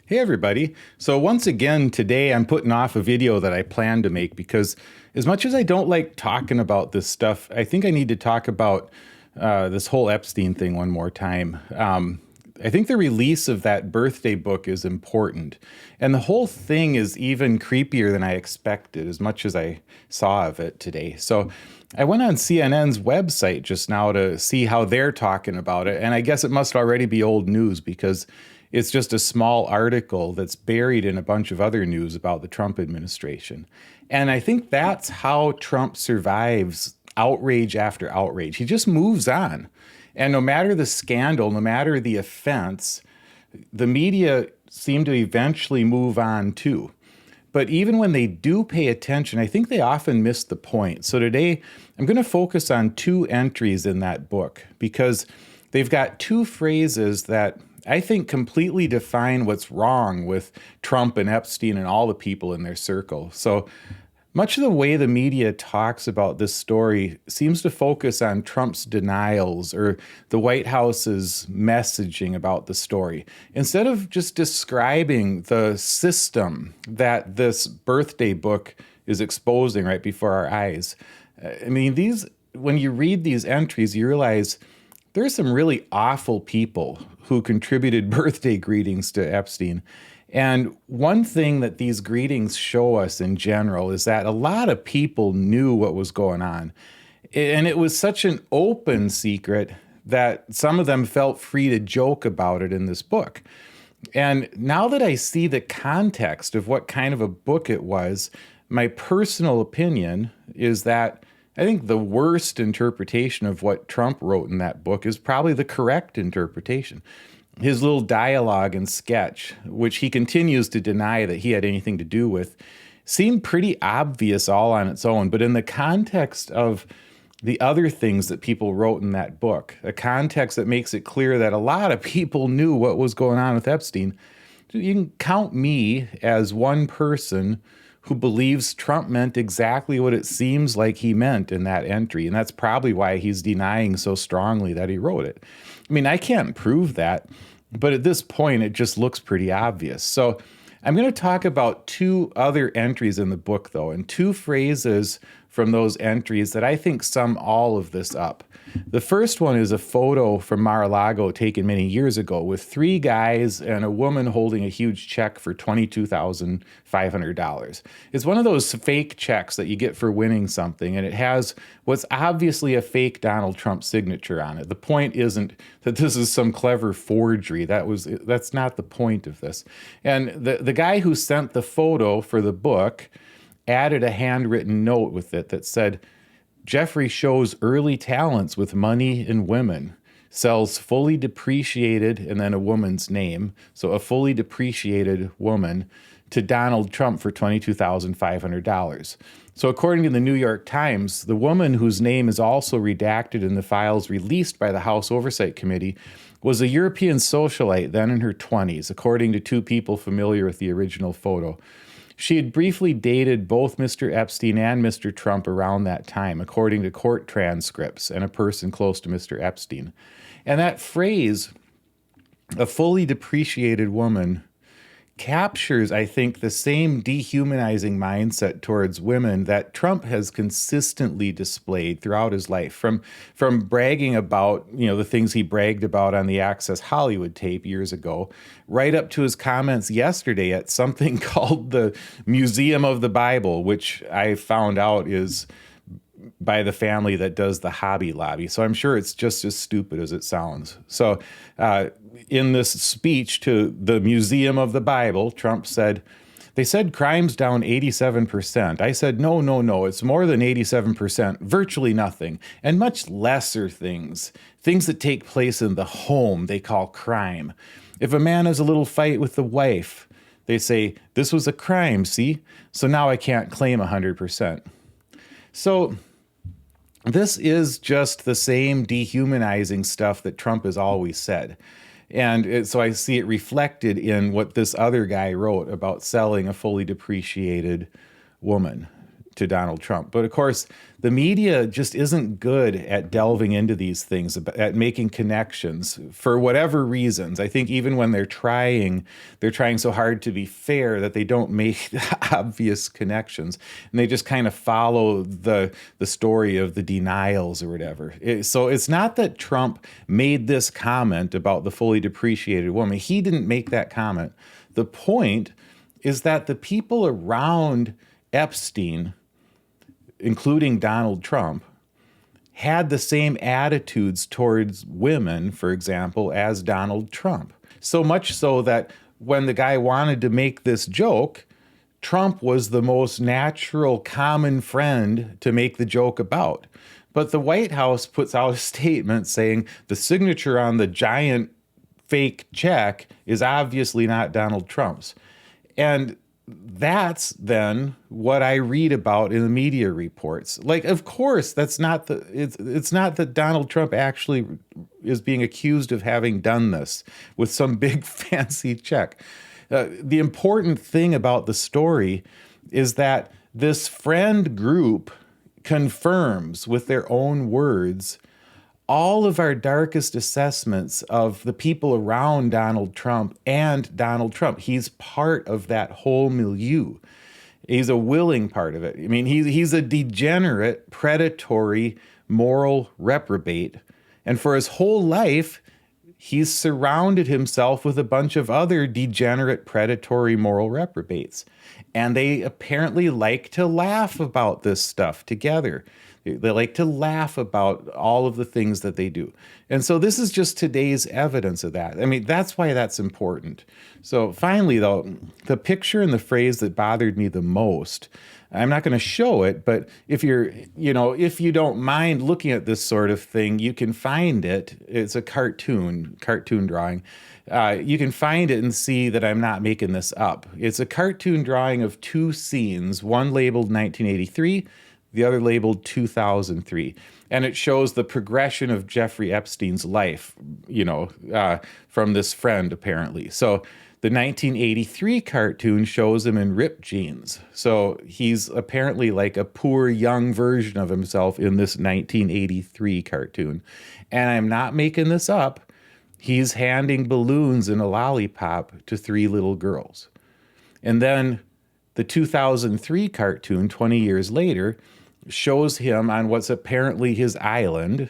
Hey everybody. So once again today I'm putting off a video that I planned to make because as much as I don't like talking about this stuff, I think I need to talk about this whole Epstein thing one more time. I think the release of that birthday book is important. And the whole thing is even creepier than I expected, as much as I saw of it today. So I went on CNN's website just now to see how they're talking about it. And I guess it must already be old news because it's just a small article that's buried in a bunch of other news about the Trump administration. And I think that's how Trump survives outrage after outrage. He just moves on. And no matter the scandal, no matter the offense, the media seem to eventually move on too. But even when they do pay attention, I think they often miss the point. So today, I'm going to focus on two entries in that book because they've got two phrases that I think completely define what's wrong with Trump and Epstein and all the people in their circle. So much of the way the media talks about this story seems to focus on Trump's denials or the White House's messaging about the story, instead of just describing the system that this birthday book is exposing right before our eyes. I mean, when you read these entries, you realize there are some really awful people who contributed birthday greetings to Epstein. And one thing that these greetings show us in general is that a lot of people knew what was going on. And it was such an open secret that some of them felt free to joke about it in this book. And now that I see the context of what kind of a book it was, my personal opinion is that I think the worst interpretation of what Trump wrote in that book is probably the correct interpretation. His little dialogue and sketch, which he continues to deny that he had anything to do with, seemed pretty obvious all on its own. But in the context of the other things that people wrote in that book, a context that makes it clear that a lot of people knew what was going on with Epstein, you can count me as one person who believes Trump meant exactly what it seems like he meant in that entry. And that's probably why he's denying so strongly that he wrote it. I mean, I can't prove that, but at this point, it just looks pretty obvious. So I'm going to talk about two other entries in the book, though, and two phrases from those entries that I think sum all of this up. The first one is a photo from Mar-a-Lago taken many years ago with three guys and a woman holding a huge check for $22,500. It's one of those fake checks that you get for winning something, and it has what's obviously a fake Donald Trump signature on it. The point isn't that this is some clever forgery. That's not the point of this. And the guy who sent the photo for the book added a handwritten note with it that said, Jeffrey shows early talents with money and women, sells fully depreciated, and then a woman's name, so a fully depreciated woman, to Donald Trump for $22,500. So according to the New York Times, the woman whose name is also redacted in the files released by the House Oversight Committee was a European socialite then in her 20s, according to two people familiar with the original photo. She had briefly dated both Mr. Epstein and Mr. Trump around that time, according to court transcripts and a person close to Mr. Epstein. And that phrase, a fully depreciated woman, captures, I think, the same dehumanizing mindset towards women that Trump has consistently displayed throughout his life, from bragging about, the things he bragged about on the Access Hollywood tape years ago, right up to his comments yesterday at something called the Museum of the Bible, which I found out is by the family that does the Hobby Lobby. So I'm sure it's just as stupid as it sounds. So in this speech to the Museum of the Bible, Trump said, they said crime's down 87%. I said, no, it's more than 87%, virtually nothing, and much lesser things that take place in the home they call crime. If a man has a little fight with the wife, they say, this was a crime, see? So now I can't claim 100%. So this is just the same dehumanizing stuff that Trump has always said. And so I see it reflected in what this other guy wrote about selling a fully depreciated woman to Donald Trump. But of course, the media just isn't good at delving into these things, at making connections for whatever reasons. I think even when they're trying so hard to be fair that they don't make obvious connections, and they just kind of follow the story of the denials or whatever. So it's not that Trump made this comment about the fully depreciated woman. He didn't make that comment. The point is that the people around Epstein, including Donald Trump, had the same attitudes towards women, for example, as Donald Trump. So much so that when the guy wanted to make this joke, Trump was the most natural, common friend to make the joke about. But the White House puts out a statement saying the signature on the giant fake check is obviously not Donald Trump's. And that's then what I read about in the media reports. Like, of course, it's not that Donald Trump actually is being accused of having done this with some big fancy check. The important thing about the story is that this friend group confirms with their own words all of our darkest assessments of the people around Donald Trump and Donald Trump. He's part of that whole milieu. He's a willing part of it. I mean, he's a degenerate, predatory, moral reprobate. And for his whole life, he's surrounded himself with a bunch of other degenerate, predatory, moral reprobates. And they apparently like to laugh about this stuff together. They like to laugh about all of the things that they do. And so this is just today's evidence of that. I mean, that's why that's important. So finally, though, the picture and the phrase that bothered me the most, I'm not going to show it, but if you don't mind looking at this sort of thing, you can find it. It's a cartoon drawing. You can find it and see that I'm not making this up. It's a cartoon drawing of two scenes, one labeled 1983, the other labeled 2003. And it shows the progression of Jeffrey Epstein's life, from this friend, apparently. So the 1983 cartoon shows him in ripped jeans. So he's apparently like a poor young version of himself in this 1983 cartoon. And I'm not making this up. He's handing balloons and a lollipop to three little girls. And then the 2003 cartoon, 20 years later, shows him on what's apparently his island,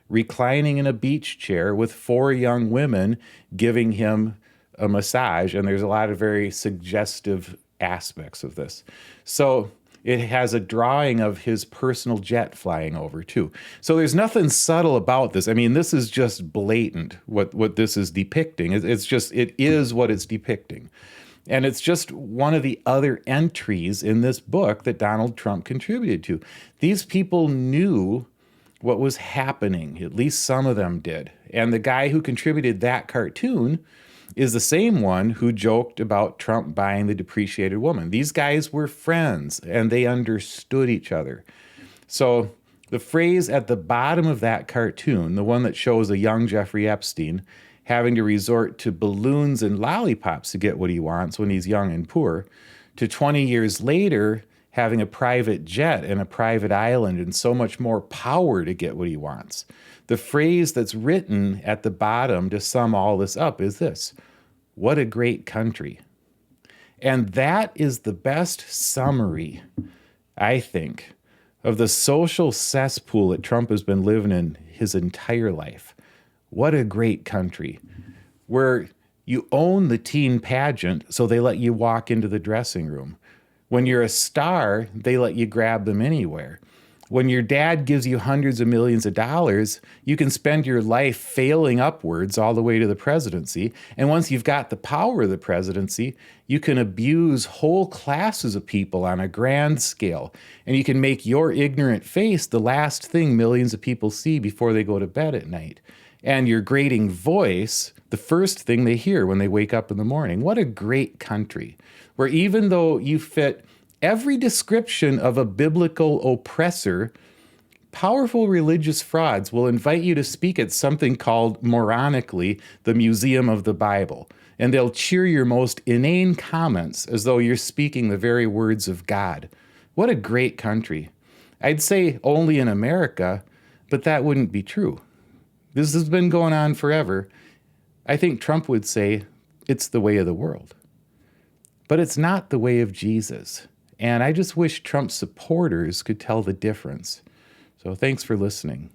reclining in a beach chair with four young women giving him a massage. And there's a lot of very suggestive aspects of this. So it has a drawing of his personal jet flying over too. So there's nothing subtle about this. I mean, this is just blatant what this is depicting. It is what it's depicting. And it's just one of the other entries in this book that Donald Trump contributed to. These people knew what was happening. At least some of them did. And the guy who contributed that cartoon is the same one who joked about Trump buying the depreciated woman. These guys were friends and they understood each other. So the phrase at the bottom of that cartoon, the one that shows a young Jeffrey Epstein having to resort to balloons and lollipops to get what he wants when he's young and poor, to 20 years later having a private jet and a private island and so much more power to get what he wants. The phrase that's written at the bottom to sum all this up is this: what a great country. And that is the best summary, I think, of the social cesspool that Trump has been living in his entire life. What a great country, where you own the teen pageant, so they let you walk into the dressing room. When you're a star, they let you grab them anywhere. When your dad gives you hundreds of millions of dollars, you can spend your life failing upwards all the way to the presidency. And once you've got the power of the presidency, you can abuse whole classes of people on a grand scale. And you can make your ignorant face the last thing millions of people see before they go to bed at night. And your grating voice, the first thing they hear when they wake up in the morning. What a great country, where even though you fit every description of a biblical oppressor, powerful religious frauds will invite you to speak at something called, moronically, the Museum of the Bible. And they'll cheer your most inane comments as though you're speaking the very words of God. What a great country. I'd say only in America, but that wouldn't be true. This has been going on forever. I think Trump would say it's the way of the world. But it's not the way of Jesus. And I just wish Trump supporters could tell the difference. So thanks for listening.